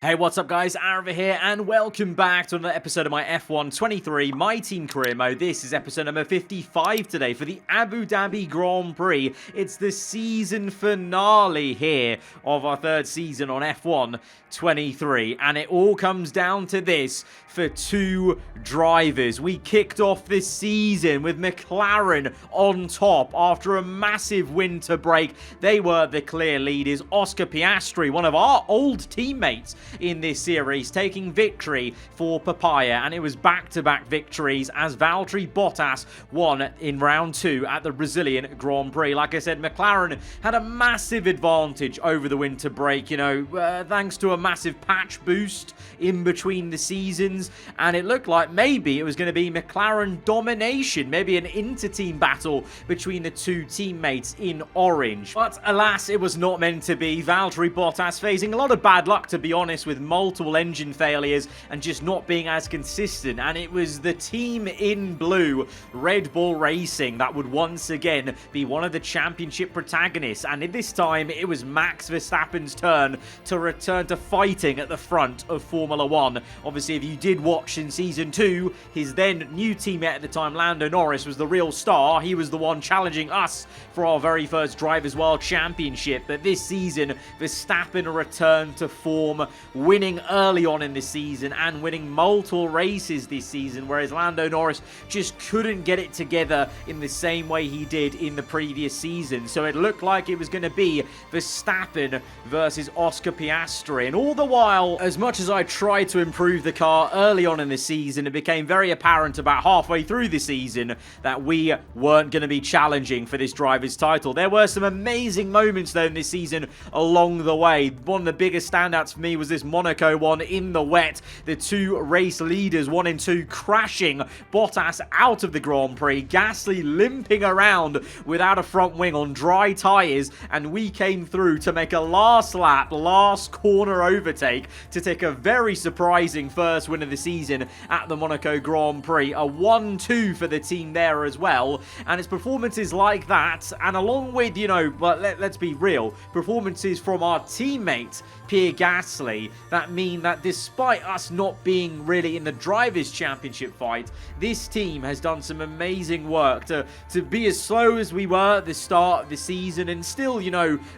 Hey, what's up guys, aarava here, and welcome back to another episode of my F1 23 My Team Career Mode. This is episode number 55 today for the Abu Dhabi Grand Prix. It's the season finale here of our third season on F1 23, and it all comes down to this for two drivers. We kicked off this season with McLaren on top after a massive winter break. They were the clear leaders. Oscar Piastri, one of our old teammates in this series, taking victory for Papaya, and it was back-to-back victories as Valtteri Bottas won in round 2 at the Brazilian Grand Prix. Like I said, McLaren had a massive advantage over the winter break, thanks to a massive patch boost in between the seasons, and it looked like maybe it was going to be McLaren domination, maybe an inter-team battle between the two teammates in orange. But alas, it was not meant to be. Valtteri Bottas facing a lot of bad luck, to be honest, with multiple engine failures and just not being as consistent, and it was the team in blue, Red Bull Racing, that would once again be one of the championship protagonists, and this time it was Max Verstappen's turn to return to fighting at the front of Formula 1. Obviously, if you did watch in Season 2, his then new teammate at the time, Lando Norris, was the real star. He was the one challenging us for our very first Drivers' World Championship, but this season, Verstappen returned to form, winning early on in this season and winning multiple races this season, whereas Lando Norris just couldn't get it together in the same way he did in the previous season. So it looked like it was going to be Verstappen versus Oscar Piastri, and all the while, as much as I tried to improve the car early on in the season, it became very apparent about halfway through the season that we weren't going to be challenging for this driver's title. There were some amazing moments though in this season along the way. One of the biggest standouts for me was this Monaco one in the wet. The two race leaders, 1 and 2, crashing Bottas out of the Grand Prix. Gasly limping around without a front wing on dry tyres, and we came through to make a last lap, last corner overtake to take a very surprising first win of the season at the Monaco Grand Prix. A 1-2 for the team there as well, and it's performances like that, and along with, but let's be real, performances from our teammate Pierre Gasly, that mean that despite us not being really in the Drivers' Championship fight, this team has done some amazing work to be as slow as we were at the start of the season, and still,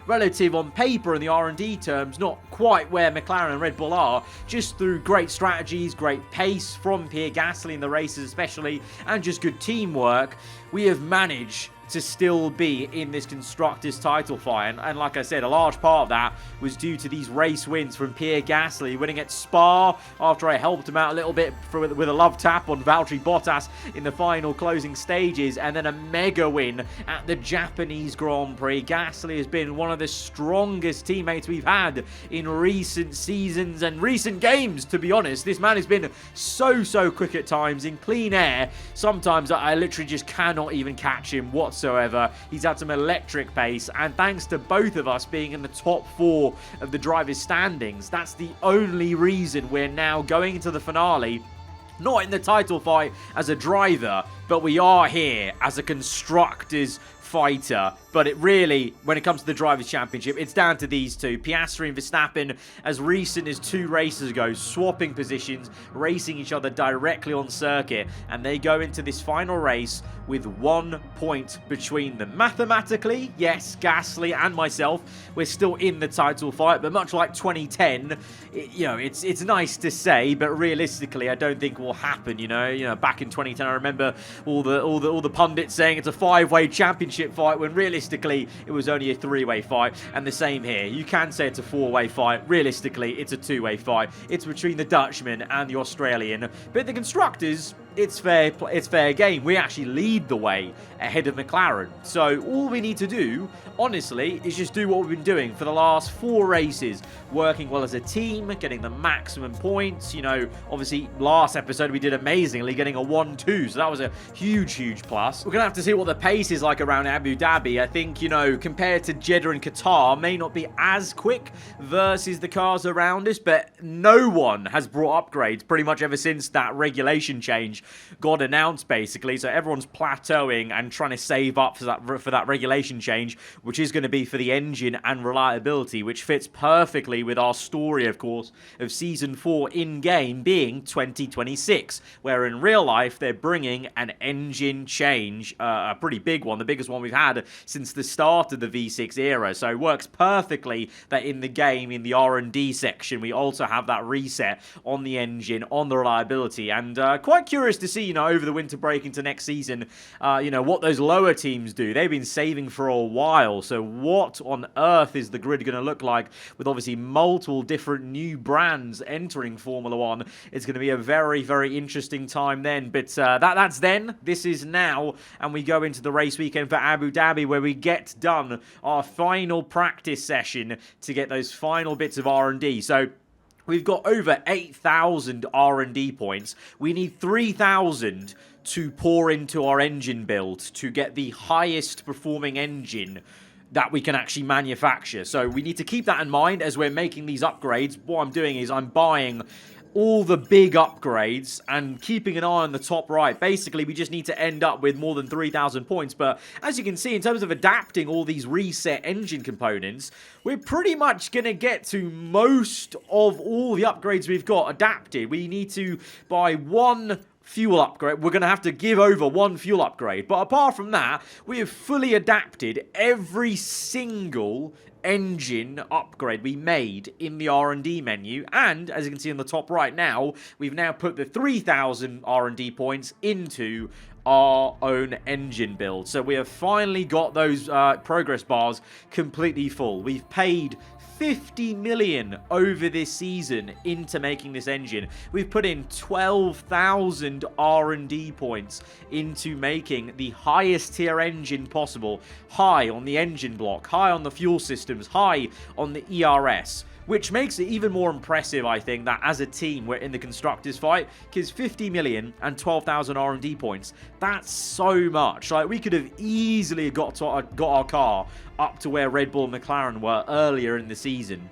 relative on paper in the R&D terms, not quite where McLaren and Red Bull are, just through great strategies, great pace from Pierre Gasly in the races especially, and just good teamwork, we have managed to still be in this Constructors' title fight. And like I said, a large part of that was due to these race wins from Pierre Gasly, winning at Spa after I helped him out a little bit with a love tap on Valtteri Bottas in the final closing stages, and then a mega win at the Japanese Grand Prix. Gasly has been one of the strongest teammates we've had in recent seasons and recent games, to be honest. This man has been so quick at times in clean air. Sometimes I literally just cannot even catch him whatsoever. He's had some electric pace, and thanks to both of us being in the top 4 of the drivers' standings, that's the only reason we're now going into the finale not in the title fight as a driver, but we are here as a constructors fighter. But it really, when it comes to the Drivers' Championship, it's down to these two, Piastri and Verstappen, as recent as 2 races ago, swapping positions, racing each other directly on circuit, and they go into this final race with 1 point between them. Mathematically, yes, Gasly and myself, we're still in the title fight, but much like 2010, it's nice to say, but realistically, I don't think it will happen. Back in 2010, I remember all the pundits saying it's a 5-way championship fight, when realistically it was only a 3-way fight. And the same here, you can say it's a 4-way fight, realistically it's a 2-way fight. It's between the Dutchman and the Australian, but the constructors, it's fair game. We actually lead the way ahead of McLaren. So all we need to do, honestly, is just do what we've been doing for the last 4 races, working well as a team, getting the maximum points. Obviously last episode we did amazingly, getting a 1-2, so that was a huge plus. We're gonna have to see what the pace is like around Abu Dhabi. I think, compared to Jeddah and Qatar, may not be as quick versus the cars around us, but no one has brought upgrades pretty much ever since that regulation change change got announced, basically. So everyone's plateauing and trying to save up for that regulation change, which is going to be for the engine and reliability, which fits perfectly with our story, of course, of Season 4 in-game being 2026, where in real life they're bringing an engine change, a pretty big one, the biggest one we've had since the start of the V6 era. So it works perfectly that in the game, in the R&D section, we also have that reset on the engine, on the reliability, and quite curious to see, over the winter break into next season, what those lower teams do. They've been saving for a while, so what on earth is the grid going to look like with obviously multiple different new brands entering Formula 1? It's going to be a very, very interesting time then, but that's then. This is now, and we go into the race weekend for Abu Dhabi, where we get done our final practice session to get those final bits of R&D. So we've got over 8,000 R&D points. We need 3,000 to pour into our engine build to get the highest performing engine that we can actually manufacture. So we need to keep that in mind as we're making these upgrades. What I'm doing is I'm buying all the big upgrades and keeping an eye on the top right. Basically, we just need to end up with more than 3,000 points. But as you can see, in terms of adapting all these reset engine components, we're pretty much going to get to most of all the upgrades we've got adapted. We need to buy one fuel upgrade. We're going to have to give over one fuel upgrade. But apart from that, we have fully adapted every single engine upgrade we made in the R&D menu, and as you can see on the top right now, we've now put the 3,000 R&D points into our own engine build. So we have finally got those progress bars completely full. We've paid 50 million over this season into making this engine. We've put in 12,000 R&D points into making the highest tier engine possible. High on the engine block, high on the fuel systems, high on the ERS. Which makes it even more impressive, I think, that as a team we're in the constructors fight, because 50 million and 12,000 R&D points, that's so much. Like, we could have easily got our car up to where Red Bull and McLaren were earlier in the season.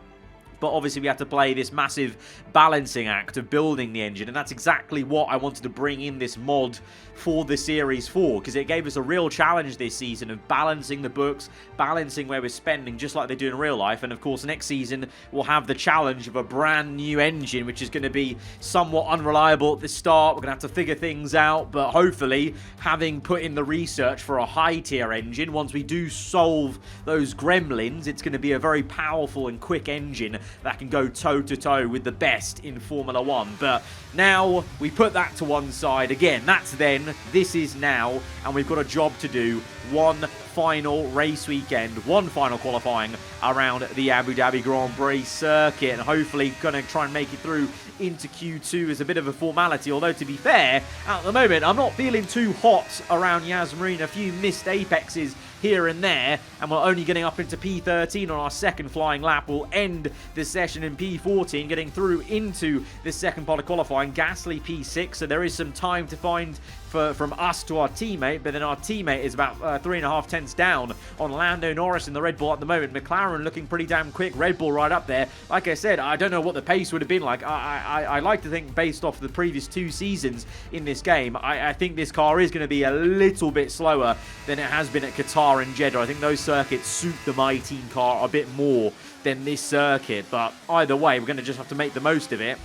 But obviously we had to play this massive balancing act of building the engine, and that's exactly what I wanted to bring in this mod for the Series 4, because it gave us a real challenge this season of balancing the books, balancing where we're spending, just like they do in real life. And of course next season we'll have the challenge of a brand new engine, which is going to be somewhat unreliable at the start. We're going to have to figure things out, but hopefully, having put in the research for a high tier engine, once we do solve those gremlins, it's going to be a very powerful and quick engine that can go toe-to-toe with the best in Formula 1. But now we put that to one side. Again, that's then, this is now, and we've got a job to do. One final race weekend, one final qualifying around the Abu Dhabi Grand Prix circuit, and hopefully going to try and make it through into Q2 as a bit of a formality. Although, to be fair, at the moment, I'm not feeling too hot around Yas Marina. A few missed apexes here and there, and we're only getting up into P13 on our second flying lap. We'll end the session in P14, getting through into the second part of qualifying. Gasly P6, so there is some time to find from us to our teammate, but then our teammate is about 3.5 tenths down on Lando Norris in the Red Bull at the moment. McLaren looking pretty damn quick, Red Bull right up there. Like I said, I don't know what the pace would have been like. I like to think, based off the previous two seasons in this game, I think this car is going to be a little bit slower than it has been at Qatar and Jeddah. I think those circuits suit the My Team car a bit more than this circuit, but either way, we're going to just have to make the most of it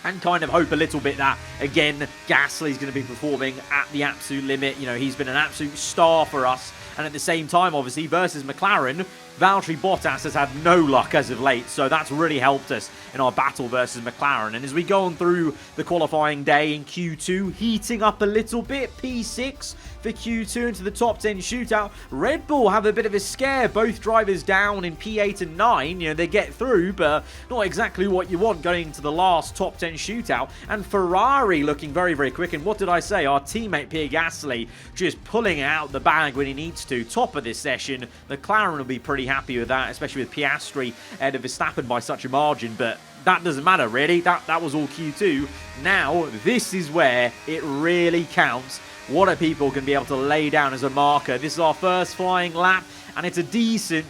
and kind of hope a little bit that, again, Gasly's going to be performing at the absolute limit. You know, he's been an absolute star for us. And at the same time, obviously, versus McLaren, Valtteri Bottas has had no luck as of late, so that's really helped us in our battle versus McLaren. And as we go on through the qualifying day in Q2, heating up a little bit, P6 for Q2 into the top 10 shootout. Red Bull have a bit of a scare, both drivers down in P8 and 9. You know, they get through, but not exactly what you want going into the last top 10 shootout. And Ferrari looking very, very quick. And what did I say? Our teammate Pierre Gasly just pulling it out the bag when he needs to. Top of this session. McLaren will be pretty happy with that, especially with Piastri ahead of Verstappen by such a margin, but that doesn't matter really. That was all Q2. Now, this is where it really counts what are people going to be able to lay down as a marker? This is our first flying lap, and it's a decent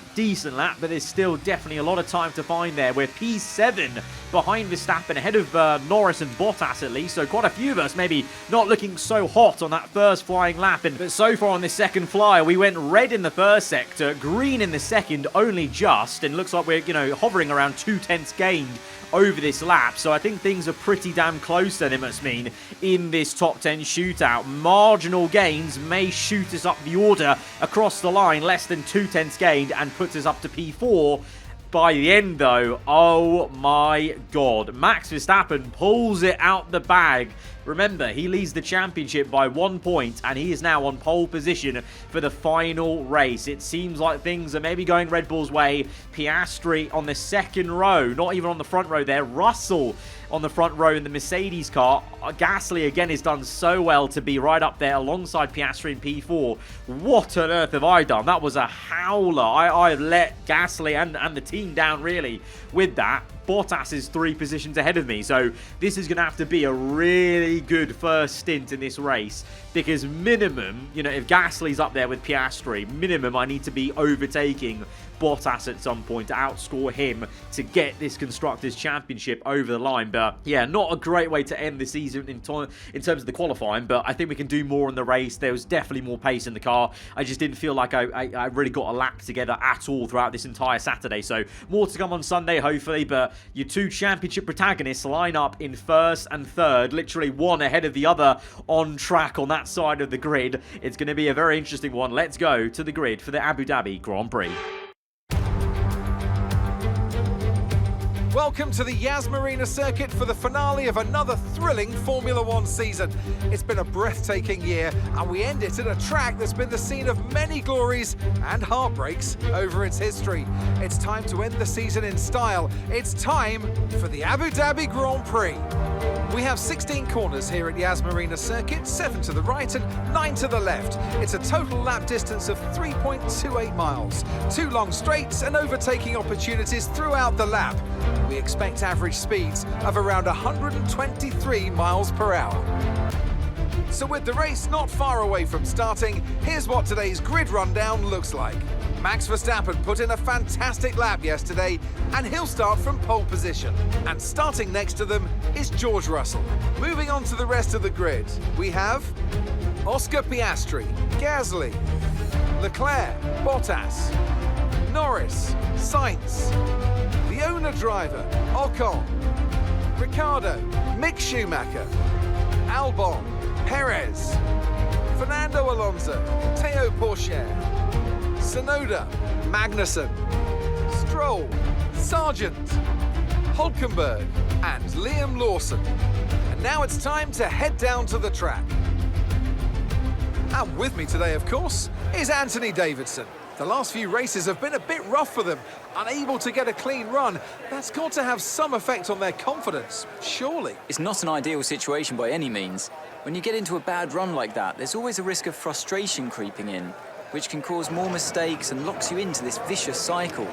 lap, but there's still definitely a lot of time to find there. We're P7 behind Verstappen, ahead of Norris and Bottas at least, so quite a few of us maybe not looking so hot on that first flying lap. But so far on this second flyer, we went red in the first sector, green in the second, only just, and looks like we're, hovering around 2/10 gained over this lap. So I think things are pretty damn close then, it must mean, in this top 10 shootout. Marginal gains may shoot us up the order across the line, less than 2/10 gained, and puts us up to P4. By the end, though, oh my god, Max Verstappen pulls it out the bag. Remember, he leads the championship by 1 point, and he is now on pole position for the final race. It seems like things are maybe going Red Bull's way. Piastri on the second row, not even on the front row there. Russell on the front row in the Mercedes car. Gasly again has done so well to be right up there alongside Piastri in P4. What on earth have I done? That was a howler. I let Gasly and the team down really with that. Bottas is 3 positions ahead of me, so this is going to have to be a really good first stint in this race, because minimum, if Gasly's up there with Piastri, minimum I need to be overtaking Bottas at some point to outscore him to get this Constructors' Championship over the line. But yeah, not a great way to end the season in terms of the qualifying, but I think we can do more in the race. There was definitely more pace in the car. I just didn't feel like I really got a lap together at all throughout this entire Saturday. So more to come on Sunday, hopefully, but your 2 championship protagonists line up in first and third, literally one ahead of the other on track on that side of the grid. It's going to be a very interesting one. Let's go to the grid for the Abu Dhabi Grand Prix. Welcome to the Yas Marina circuit for the finale of another thrilling Formula One season. It's been a breathtaking year, and we end it at a track that's been the scene of many glories and heartbreaks over its history. It's time to end the season in style. It's time for the Abu Dhabi Grand Prix. We have 16 corners here at Yas Marina circuit, 7 to the right and 9 to the left. It's a total lap distance of 3.28 miles, 2 long straights and overtaking opportunities throughout the lap. We expect average speeds of around 123 miles per hour. So with the race not far away from starting, here's what today's grid rundown looks like. Max Verstappen put in a fantastic lap yesterday, and he'll start from pole position. And starting next to them is George Russell. Moving on to the rest of the grid, we have Oscar Piastri, Gasly, Leclerc, Bottas, Norris, Sainz, the owner driver, Ocon, Ricciardo, Mick Schumacher, Albon, Perez, Fernando Alonso, Teo Pourchaire, Tsunoda, Magnussen, Stroll, Sargent, Hulkenberg, and Liam Lawson. And now it's time to head down to the track. And with me today, of course, is Anthony Davidson. The last few races have been a bit rough for them, unable to get a clean run. That's got to have some effect on their confidence, surely. It's not an ideal situation by any means. When you get into a bad run like that, there's always a risk of frustration creeping in, which can cause more mistakes and locks you into this vicious cycle.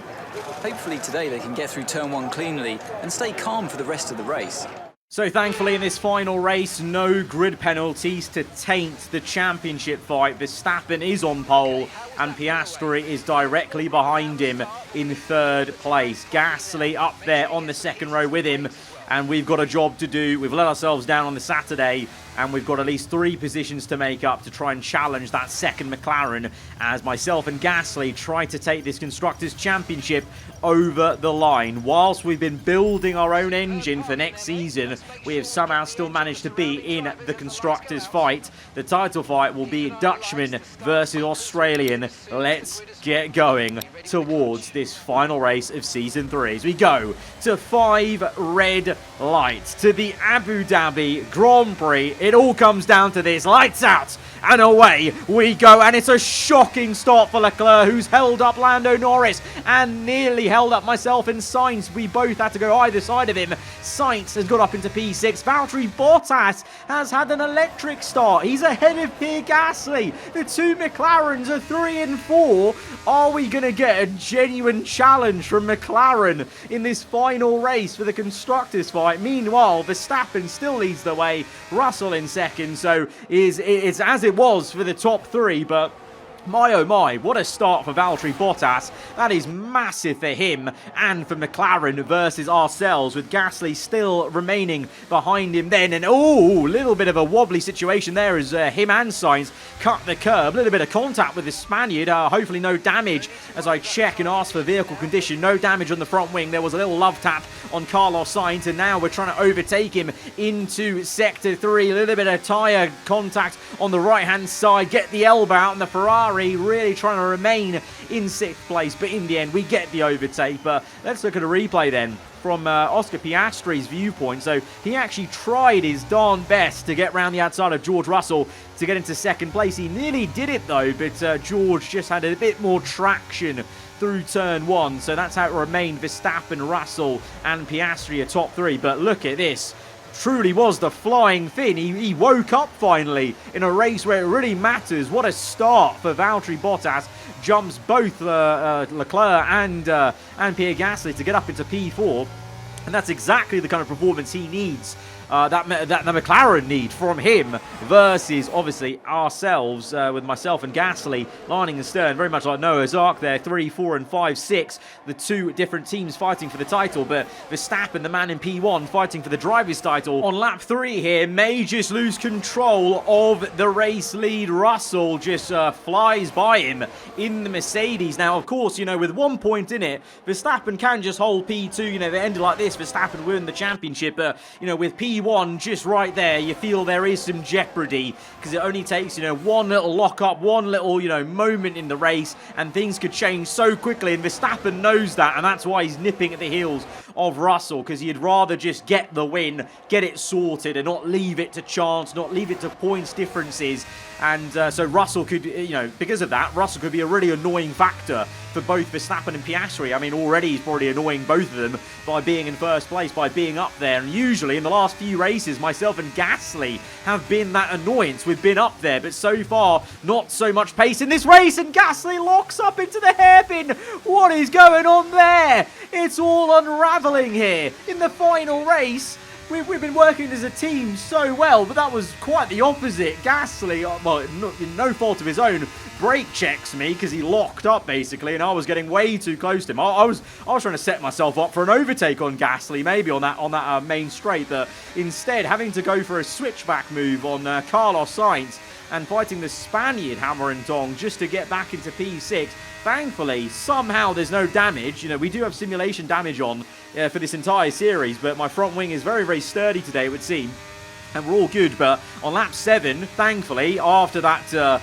Hopefully today they can get through turn 1 cleanly and stay calm for the rest of the race. So thankfully in this final race, no grid penalties to taint the championship fight. Verstappen is on pole and Piastri is directly behind him in 3rd place. Gasly up there on the 2nd row with him, and we've got a job to do. We've let ourselves down on the Saturday, and we've got at least 3 positions to make up to try and challenge that 2nd McLaren, as myself and Gasly try to take this Constructors' Championship over the line. Whilst we've been building our own engine for next season, we have somehow still managed to be in the Constructors' fight. The title fight will be Dutchman versus Australian. Let's get going towards this final race of Season 3 as we go to 5 red lights to the Abu Dhabi Grand Prix. It all comes down to this. Lights out and away we go, and it's a shocking start for Leclerc, who's held up Lando Norris and nearly held up myself and Sainz. We both had to go either side of him. Sainz has got up into P6. Valtteri Bottas has had an electric start. He's ahead of Pierre Gasly. The 2 McLarens are 3 and 4. Are we going to get a genuine challenge from McLaren in this final race for the Constructors' this fight. Meanwhile, Verstappen still leads the way. Russell in second, so it's as it was for the top three, but my oh my, what a start for Valtteri Bottas. That is massive for him and for McLaren versus ourselves, with Gasly still remaining behind him then. And oh, a little bit of a wobbly situation there as him and Sainz cut the curb. A little bit of contact with the Spaniard. Hopefully no damage as I check and ask for vehicle condition. No damage on the front wing. There was a little love tap on Carlos Sainz, and now we're trying to overtake him into Sector 3. A little bit of tyre contact on the right-hand side. Get the elbow out, and the Ferrari really trying to remain in 6th place, but in the end we get the overtake. But let's look at a replay then from Oscar Piastri's viewpoint. So he actually tried his darn best to get round the outside of George Russell to get into 2nd place. He nearly did it though, but George just had a bit more traction through turn 1, so that's how it remained. Verstappen, Russell and Piastri are top 3. But look at this, truly was the flying Finn. He woke up finally in a race where it really matters. What a start for Valtteri Bottas. Jumps both Leclerc and Pierre Gasly to get up into P4. And that's exactly the kind of performance he needs, that the McLaren need from him, versus obviously ourselves with myself and Gasly lining the stern, very much like Noah's Ark there. 3, 4 and 5, 6, the two different teams fighting for the title, but Verstappen, the man in P1, fighting for the driver's title. On lap 3 here, may just lose control of the race lead. Russell just flies by him in the Mercedes. Now, of course, you know, with 1 point in it, Verstappen can just hold P2. You know, they ended like this, Verstappen win the championship, but, you know, with P1 just right there, you feel there is some jeopardy, because it only takes, you know, one little lock-up, one little, you know, moment in the race, and things could change so quickly, and Verstappen knows that, and that's why he's nipping at the heels of Russell, because he'd rather just get the win, get it sorted, and not leave it to chance, not leave it to points differences. And so Russell could, you know, because of that, Russell could be a really annoying factor for both Verstappen and Piastri. I mean, already he's probably annoying both of them by being in 1st place, by being up there. And usually in the last few races, myself and Gasly have been that annoyance. We've been up there, but so far, not so much pace in this race. And Gasly locks up into the hairpin. What is going on there? It's all unraveling here in the final race. We've been working as a team so well, but that was quite the opposite. Gasly, well, no fault of his own, brake checks me because he locked up basically, and I was getting way too close to him. I was trying to set myself up for an overtake on Gasly, maybe on that main straight, but instead having to go for a switchback move on Carlos Sainz and fighting the Spaniard hammer and tong just to get back into P6. Thankfully, somehow there's no damage. You know, we do have simulation damage on for this entire series, but my front wing is very, very sturdy today, it would seem. And we're all good, but on lap 7, thankfully, after that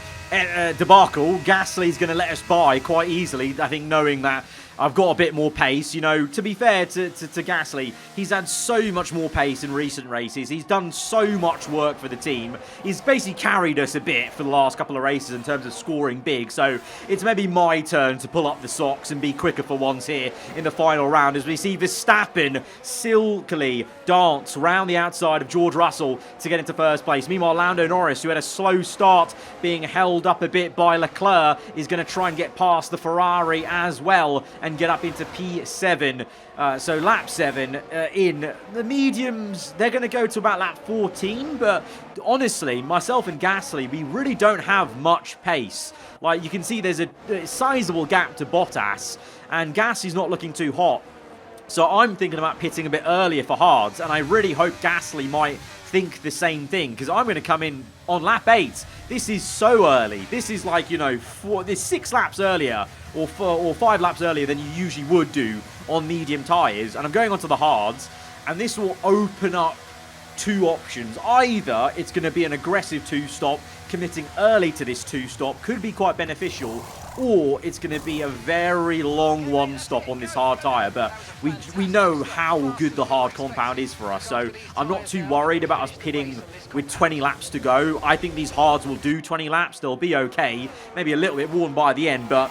debacle, Gasly's going to let us by quite easily, I think, knowing that I've got a bit more pace. You know, to be fair to Gasly, he's had so much more pace in recent races. He's done so much work for the team. He's basically carried us a bit for the last couple of races in terms of scoring big. So it's maybe my turn to pull up the socks and be quicker for once here in the final round, as we see Verstappen silkily dance around the outside of George Russell to get into 1st place. Meanwhile, Lando Norris, who had a slow start, being held up a bit by Leclerc, is going to try and get past the Ferrari as well and get up into P7. So lap 7 in. The mediums, they're going to go to about lap 14, but honestly, myself and Gasly, we really don't have much pace. Like, you can see there's a sizable gap to Bottas, and Gasly's not looking too hot. So I'm thinking about pitting a bit earlier for hards, and I really hope Gasly might think the same thing, because I'm going to come in on lap 8. This is so early. This is like, you know, this 6 laps earlier or 5 laps earlier than you usually would do on medium tyres. And I'm going onto the hards, and this will open up 2 options. Either it's going to be an aggressive 2-stop, committing early to this 2-stop could be quite beneficial, or it's going to be a very long 1-stop on this hard tyre. But we know how good the hard compound is for us, so I'm not too worried about us pitting with 20 laps to go. I think these hards will do 20 laps. They'll be okay, maybe a little bit worn by the end, but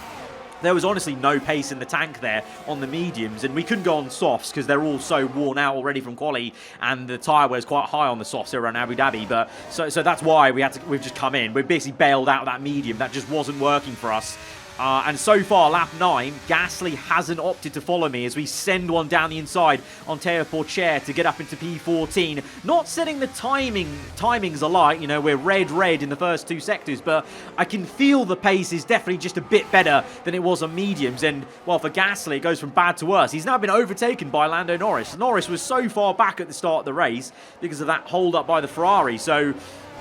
there was honestly no pace in the tank there on the mediums, and we couldn't go on softs because they're all so worn out already from quali, and the tyre wear's quite high on the softs here around Abu Dhabi. But so that's why we've just come in. We've basically bailed out that medium that just wasn't working for us And so far, lap 9, Gasly hasn't opted to follow me as we send one down the inside on Teo Porcher to get up into P14. Not setting the timings alike, you know, we're red in the first 2 sectors, but I can feel the pace is definitely just a bit better than it was on mediums. And, well, for Gasly, it goes from bad to worse. He's now been overtaken by Lando Norris. Norris was so far back at the start of the race because of that hold up by the Ferrari. So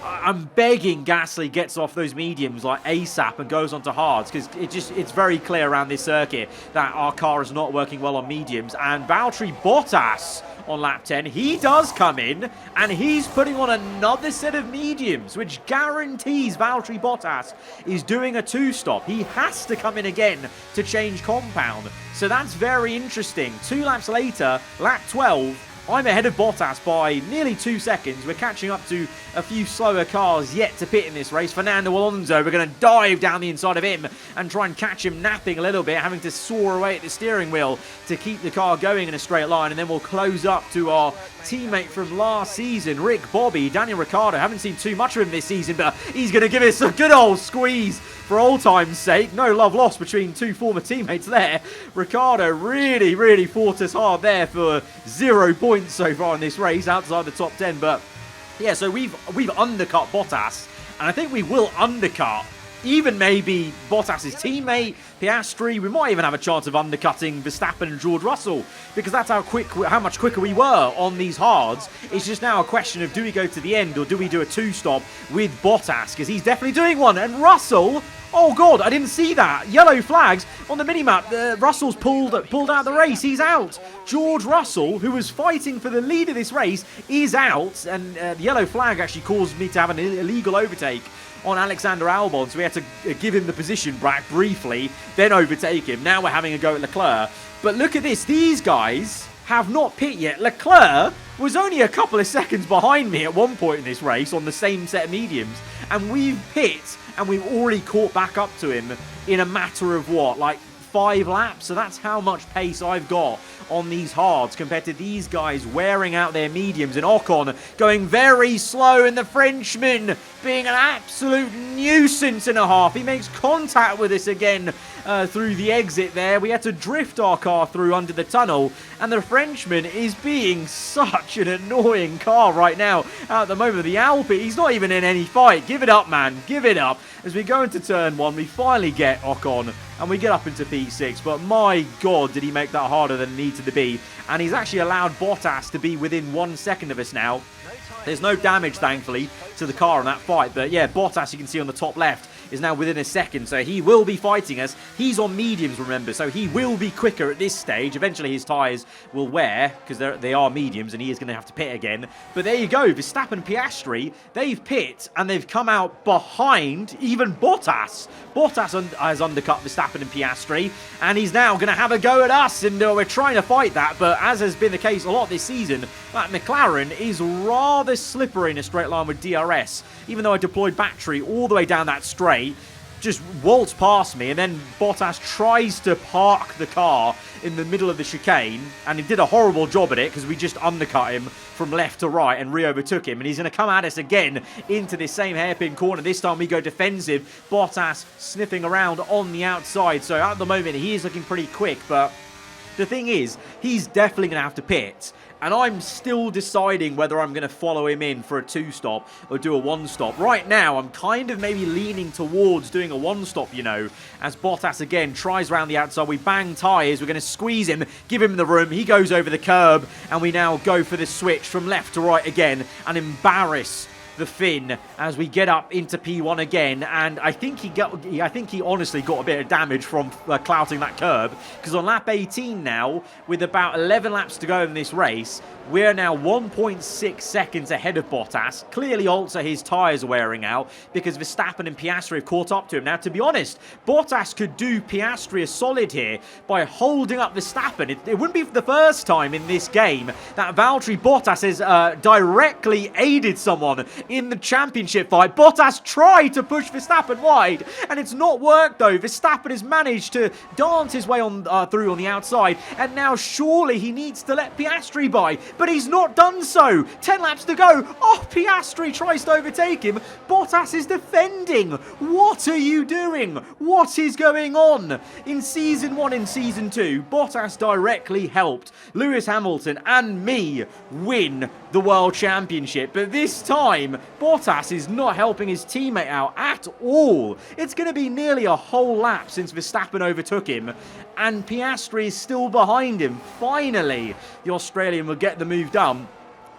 I'm begging Gasly gets off those mediums like ASAP and goes onto hards, because it's very clear around this circuit that our car is not working well on mediums. And Valtteri Bottas on lap 10, he does come in and he's putting on another set of mediums, which guarantees Valtteri Bottas is doing a 2-stop. He has to come in again to change compound. So that's very interesting. 2 laps later, lap 12, I'm ahead of Bottas by nearly 2 seconds. We're catching up to a few slower cars yet to pit in this race. Fernando Alonso, we're going to dive down the inside of him and try and catch him napping a little bit, having to soar away at the steering wheel to keep the car going in a straight line. And then we'll close up to our teammate from last season, Rick Bobby, Daniel Ricciardo. Haven't seen too much of him this season, but he's going to give us a good old squeeze for old time's sake. No love lost between 2 former teammates there. Ricciardo really fought us hard there for 0 points so far in this race, outside the top 10. But yeah, so we've undercut Bottas, and I think we will undercut even maybe Bottas' teammate, Piastri. We might even have a chance of undercutting Verstappen and George Russell, because that's how much quicker we were on these hards. It's just now a question of, do we go to the end or do we do a 2-stop with Bottas, because he's definitely doing one. And Russell, oh god, I didn't see that. Yellow flags on the minimap. Russell's pulled out the race. He's out. George Russell, who was fighting for the lead of this race, is out. And the yellow flag actually caused me to have an illegal overtake on Alexander Albon, so we had to give him the position back briefly, then overtake him. Now we're having a go at Leclerc. But look at this, these guys have not pit yet. Leclerc was only a couple of seconds behind me at one point in this race on the same set of mediums, and we've pit and we've already caught back up to him in a matter of what, like 5 laps? So that's how much pace I've got on these hards compared to these guys wearing out their mediums, and Ocon going very slow, and the Frenchman being an absolute nuisance and a half. He makes contact with us again through the exit there. We had to drift our car through under the tunnel, and the Frenchman is being such an annoying car right now at the moment. The Alpine, he's not even in any fight. Give it up, man. Give it up. As we go into turn 1, we finally get Ocon and we get up into P6, but my god, did he make that harder than it needed to be. And he's actually allowed Bottas to be within 1 second of us now. There's no damage, thankfully, to the car in that fight. But yeah, Bottas, you can see on the top left, is now within a second. So he will be fighting us. He's on mediums, remember. So he will be quicker at this stage. Eventually his tyres will wear, because they are mediums, and he is going to have to pit again. But there you go. Verstappen and Piastri, they've pit, and they've come out behind even Bottas. Bottas has undercut Verstappen and Piastri, and he's now going to have a go at us. And we're trying to fight that. But as has been the case a lot this season, that McLaren is rather slippery in a straight line with DRS. Even though I deployed battery all the way down that straight, just waltzed past me, and then Bottas tries to park the car in the middle of the chicane, and he did a horrible job at it because we just undercut him from left to right and re-overtook him, and he's going to come at us again into this same hairpin corner. This time we go defensive. Bottas sniffing around on the outside, so at the moment he is looking pretty quick, but the thing is, he's definitely going to have to pit. And I'm still deciding whether I'm going to follow him in for a 2-stop or do a 1-stop. Right now, I'm kind of maybe leaning towards doing a 1-stop, you know, as Bottas again tries around the outside. We bang tyres. We're going to squeeze him, give him the room. He goes over the curb, and we now go for the switch from left to right again and embarrass the Finn as we get up into P1 again. And I think he honestly got a bit of damage from clouting that curb, because on lap 18 now, with about 11 laps to go in this race, we're now 1.6 seconds ahead of Bottas. Clearly also his tyres are wearing out because Verstappen and Piastri have caught up to him. Now, to be honest, Bottas could do Piastri a solid here by holding up Verstappen. It wouldn't be the first time in this game that Valtteri Bottas has directly aided someone in the championship fight. Bottas tried to push Verstappen wide, and it's not worked though. Verstappen has managed to dance his way on through on the outside, and now surely he needs to let Piastri by, but he's not done so. 10 laps to go. Oh, Piastri tries to overtake him. Bottas is defending. What are you doing? What is going on? In Season 1 and Season 2, Bottas directly helped Lewis Hamilton and me win the World Championship, but this time Bottas is not helping his teammate out at all. It's going to be nearly a whole lap since Verstappen overtook him, and Piastri is still behind him. Finally, the Australian will get the move done.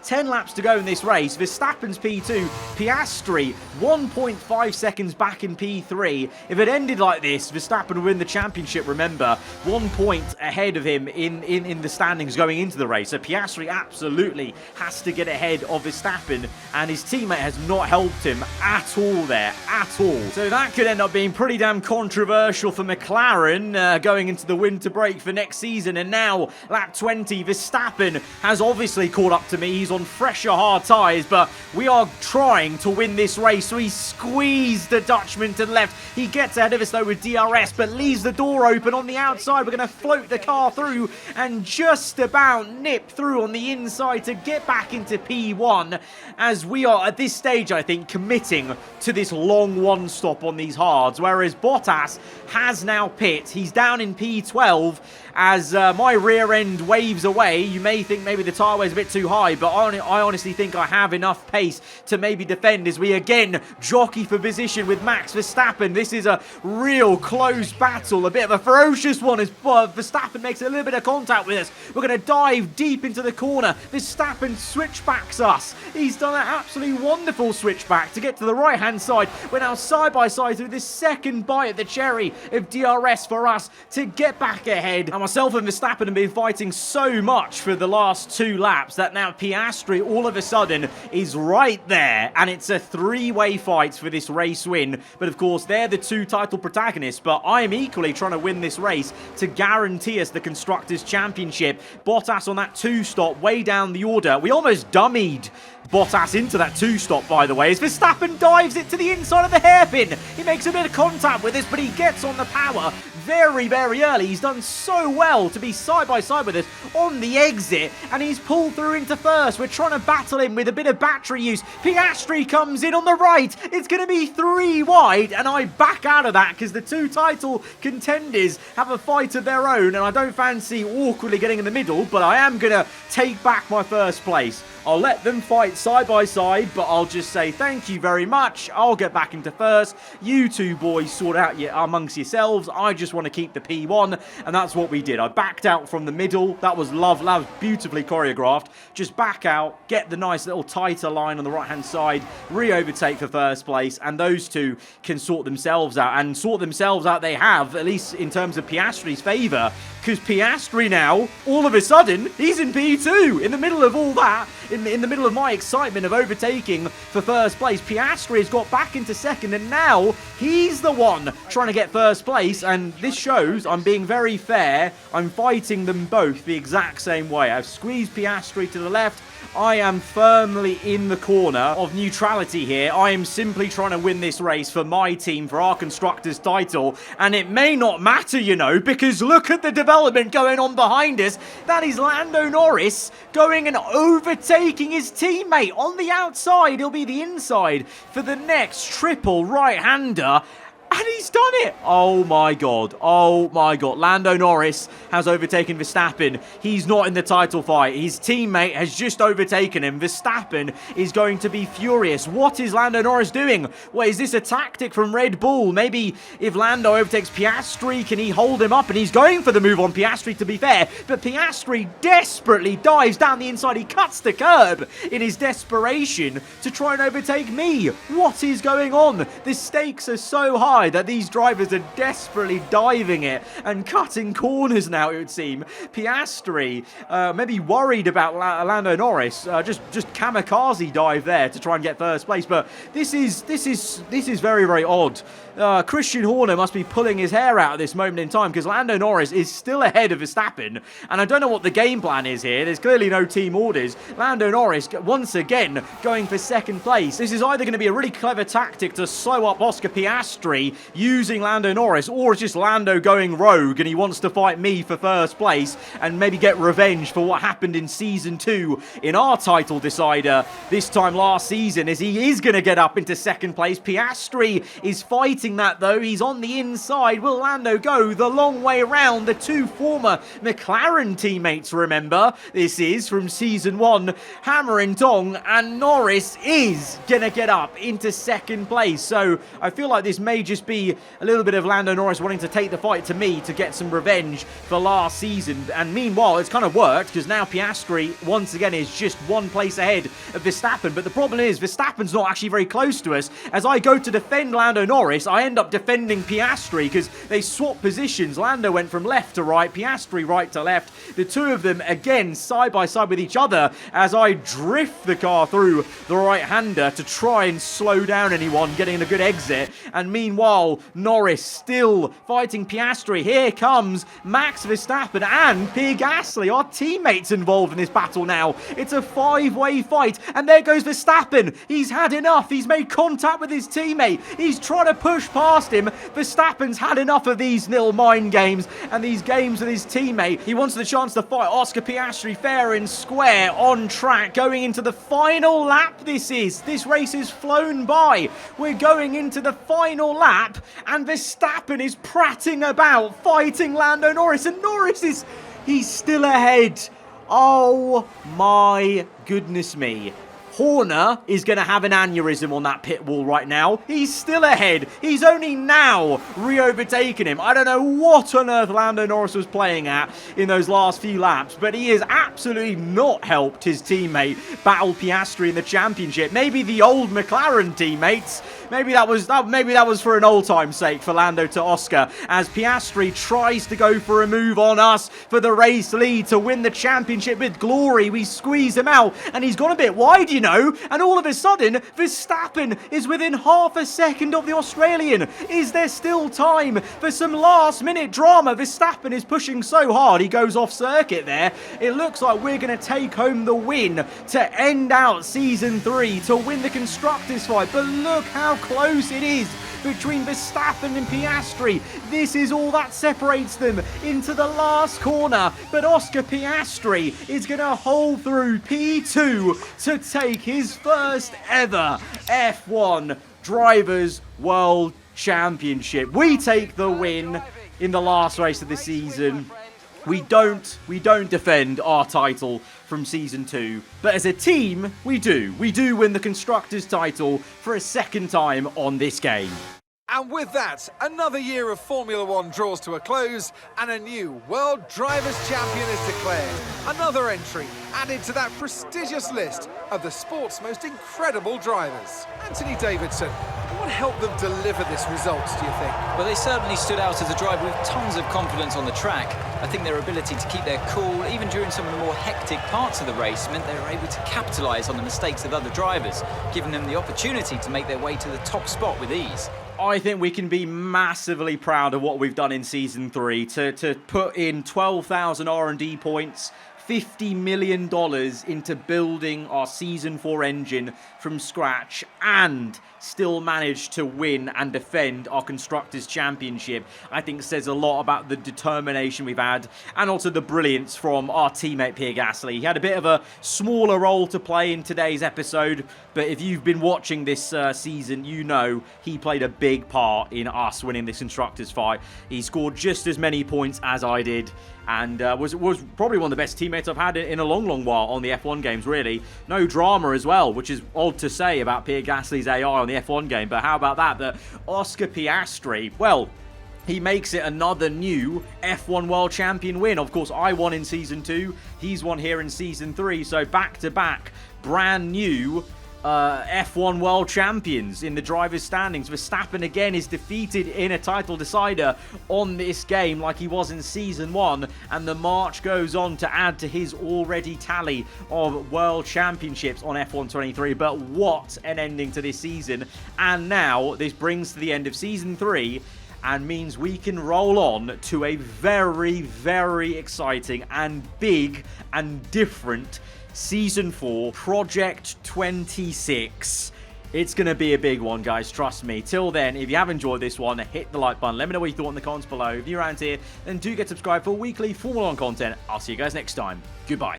10 laps to go in this race. Verstappen's P2, Piastri 1.5 seconds back in P3. If it ended like this, Verstappen would win the championship, remember. 1 point ahead of him in the standings going into the race. So Piastri absolutely has to get ahead of Verstappen, and his teammate has not helped him at all there, at all. So that could end up being pretty damn controversial for McLaren going into the winter break for next season. And now, lap 20, Verstappen has obviously caught up to me. He's on fresher hard tyres, but we are trying to win this race. So he squeezed the Dutchman to the left. He gets ahead of us though with DRS, but leaves the door open on the outside. We're going to float the car through and just about nip through on the inside to get back into P1, as we are at this stage, I think, committing to this long one stop on these hards, whereas Bottas has now pit. He's down in P12 as my rear end waves away. You may think maybe the tyre weight's a bit too high, but I honestly think I have enough pace to maybe defend as we again jockey for position with Max Verstappen. This is a real close battle, a bit of a ferocious one as Verstappen makes a little bit of contact with us. We're going to dive deep into the corner. Verstappen switchbacks us. He's done an absolutely wonderful switchback to get to the right-hand side. We're now side by side through this second bite at the cherry of DRS for us to get back ahead. And myself and Verstappen have been fighting so much for the last 2 laps that now Piastri all of a sudden is right there, and it's a 3-way fight for this race win. But of course, they're the 2 title protagonists, but I am equally trying to win this race to guarantee us the Constructors' Championship. Bottas on that 2 stop, way down the order. We almost dummied Bottas into that 2 stop, by the way, as Verstappen dives it to the inside of the hairpin. He makes a bit of contact with us, but he gets on the power very, very early. He's done so well to be side by side with us on the exit, and he's pulled through into first. We're trying to battle him with a bit of battery use. Piastri comes in on the right. It's going to be 3 wide, and I back out of that because the 2 title contenders have a fight of their own, and I don't fancy awkwardly getting in the middle, but I am going to take back my first place. I'll let them fight side by side, but I'll just say thank you very much. I'll get back into first. You 2 boys sort out amongst yourselves. I just want to keep the P1, and that's what we did. I backed out from the middle. That was love, beautifully choreographed. Just back out, get the nice little tighter line on the right-hand side, re-overtake for first place, and those 2 can sort themselves out. And sort themselves out they have, at least in terms of Piastri's favour, because Piastri now, all of a sudden, he's in P2. In the middle of all that, in the middle of my excitement of overtaking for first place, Piastri has got back into second, and now he's the one trying to get first place. And this shows I'm being very fair. I'm fighting them both the exact same way. I've squeezed Piastri to the left. I am firmly in the corner of neutrality here. I am simply trying to win this race for my team, for our Constructors' title. And it may not matter, you know, because look at the development going on behind us. That is Lando Norris going and overtaking his teammate on the outside. He'll be the inside for the next triple right-hander. And he's done it. Oh my god. Oh my god. Lando Norris has overtaken Verstappen. He's not in the title fight. His teammate has just overtaken him. Verstappen is going to be furious. What is Lando Norris doing? What is this, a tactic from Red Bull? Maybe if Lando overtakes Piastri, can he hold him up? And he's going for the move on Piastri, to be fair. But Piastri desperately dives down the inside. He cuts the curb in his desperation to try and overtake me. What is going on? The stakes are so high that these drivers are desperately diving it and cutting corners now, it would seem. Piastri, maybe worried about Lando Norris, just kamikaze dive there to try and get first place. But this is very, very odd. Christian Horner must be pulling his hair out at this moment in time because Lando Norris is still ahead of Verstappen, and I don't know what the game plan is here. There's clearly no team orders. Lando Norris once again going for second place. This is either going to be a really clever tactic to slow up Oscar Piastri using Lando Norris, or it's just Lando going rogue and he wants to fight me for first place and maybe get revenge for what happened in Season 2 in our title decider this time last season, as he is going to get up into second place. Piastri is fighting that though. He's on the inside. Will Lando go the long way around? The two former McLaren teammates, remember, this is from Season 1, hammer and tong, and Norris is gonna get up into second place. So I feel like this may just be a little bit of Lando Norris wanting to take the fight to me to get some revenge for last season, and meanwhile it's kind of worked because now Piastri once again is just one place ahead of Verstappen. But the problem is Verstappen's not actually very close to us. As I go to defend Lando Norris, I end up defending Piastri because they swap positions. Lando went from left to right, Piastri right to left. The two of them again side by side with each other as I drift the car through the right-hander to try and slow down anyone getting a good exit. And meanwhile, Norris still fighting Piastri. Here comes Max Verstappen and Pierre Gasly, our teammates, involved in this battle now. It's a five-way fight, and there goes Verstappen. He's had enough. He's made contact with his teammate. He's trying to push past him. Verstappen's had enough of these little mind games and these games with his teammate. He wants the chance to fight Oscar Piastri fair and square on track. Going into the final lap this race is flown by. We're going into the final lap and Verstappen is prattling about fighting Lando Norris, and he's still ahead. Oh my goodness me. Horner is going to have an aneurysm on that pit wall right now. He's still ahead. He's only now re-overtaken him. I don't know what on earth Lando Norris was playing at in those last few laps, but he has absolutely not helped his teammate battle Piastri in the championship. Maybe the old McLaren teammates. Maybe that was for an old time's sake for Lando to Oscar, as Piastri tries to go for a move on us for the race lead to win the championship with glory. We squeeze him out, and he's gone a bit wide, you know, and all of a sudden, Verstappen is within half a second of the Australian. Is there still time for some last-minute drama? Verstappen is pushing so hard, he goes off circuit there. It looks like we're going to take home the win to end out Season 3, to win the Constructors' fight, but look how close it is between Verstappen and Piastri. This is all that separates them into the last corner, but Oscar Piastri is going to hold through P2 to take his first ever F1 Drivers' World Championship. We take the win in the last race of the season. We don't defend our title from Season 2, but as a team, we do. We do win the Constructors' title for a second time on this game. And with that, another year of Formula One draws to a close and a new World Drivers' Champion is declared. Another entry added to that prestigious list of the sport's most incredible drivers. Anthony Davidson, what helped them deliver this result, do you think? Well, they certainly stood out as a driver with tons of confidence on the track. I think their ability to keep their cool, even during some of the more hectic parts of the race, meant they were able to capitalise on the mistakes of other drivers, giving them the opportunity to make their way to the top spot with ease. I think we can be massively proud of what we've done in Season 3 to put in 12,000 R&D points, $50 million into building our Season 4 engine from scratch, and still managed to win and defend our Constructors' Championship. I think says a lot about the determination we've had, and also the brilliance from our teammate Pierre Gasly. He had a bit of a smaller role to play in today's episode, but if you've been watching this season, you know he played a big part in us winning this Constructors' fight. He scored just as many points as I did, and was probably one of the best teammates I've had in a long while on the F1 games, really. No drama as well, which is odd to say about Pierre Gasly's AI on the F1 game, but how about that? That Oscar Piastri, well, he makes it another new F1 World Champion win. Of course, I won in Season 2, he's won here in Season 3, so back-to-back brand new F1 world champions in the drivers' standings. Verstappen again is defeated in a title decider on this game like he was in Season 1, and the march goes on to add to his already tally of world championships on F1 23. But what an ending to this season. And now this brings to the end of Season 3 and means we can roll on to a very, very exciting and big and different Season 4, Project 26. It's going to be a big one, guys. Trust me. Till then, if you have enjoyed this one, hit the like button. Let me know what you thought in the comments below. If you're around here, then do get subscribed for weekly Formula 1 content. I'll see you guys next time. Goodbye.